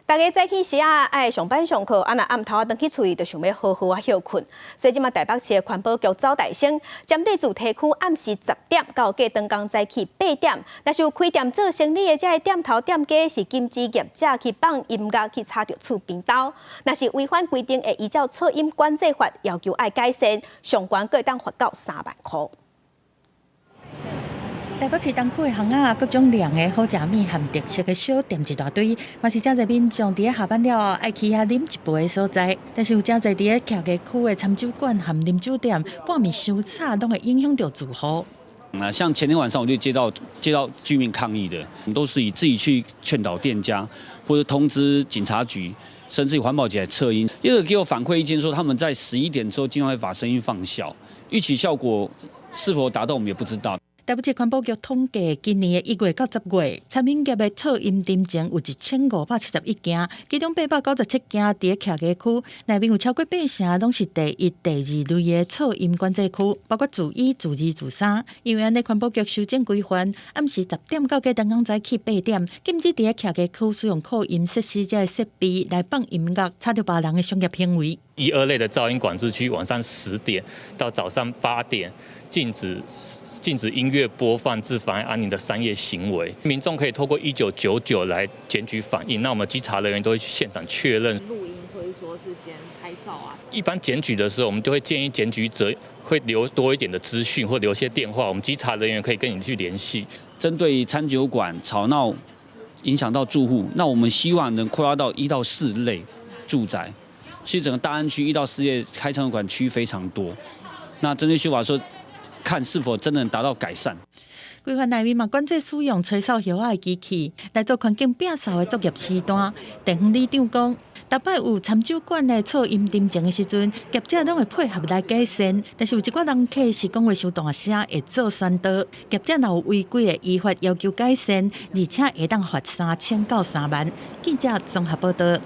大家早起时啊爱上班上课，若暗头啊回去厝里，就想要好好啊休困。所以即马台北市的环保局招待生，针对主题区暗时10点到过灯工早起8点，若是有开店做生意的，才会店头店家是禁止业者去放音乐去插着厝边兜。若是违反规定，会依照噪音管制法要求爱改善，上悬可会当罚到3万块。台北市东区的巷仔，各种凉的好食面和特色的小店一大堆，嘛是真侪民众伫下班了后爱去遐饮一杯的所在。但是有真侪伫咧徛街区的餐酒馆和啉酒店，半暝伤吵，拢会影响到住户。像前天晚上我就接到居民抗议的，我们都是以自己去劝导店家，或者通知警察局，甚至于环保局来测音。也有给我反馈意见说，他们在11点之后经常会把声音放小，预期效果是否达到我们也不知道。台北市环保局统计，今年的1月到10月，餐饮业的噪音定情有1571件，其中897件伫咧徛街区，内面有超过80%拢是第1、第2类的噪音管制区，包括自1、自2、自3。因为安尼，环保局修正规范，暗时10点到灯光早起8点，禁止伫咧徛街区使用扩音设施这设备来放音乐，插着别人的商业行为。1、2类的噪音管制区，晚上10点到早上8点。禁止音乐播放，致妨碍安宁的商业行为。民众可以透过1999来检举反映，那我们稽查人员都会去现场确认。录音或者说是先拍照啊。一般检举的时候，我们就会建议检举者会留多一点的资讯，或留些电话，我们稽查人员可以跟你去联系。针对餐酒馆吵闹影响到住户，那我们希望能扩大到1到4类住宅。其实整个大安区1到4类开餐酒馆区非常多。那针对修法说，看是否真的能达到改善。规范内面嘛管制使用吹哨叶仔的机器来做环境摒扫的作业时段。地方里长讲，逐摆有餐酒馆的噪音定情的时阵，业者拢会配合来改善。但是有一寡人客是讲话伤大声，会做宣导。业者若有违规的，依法要求改善，而且会当罚3000到3万。记者综合报道。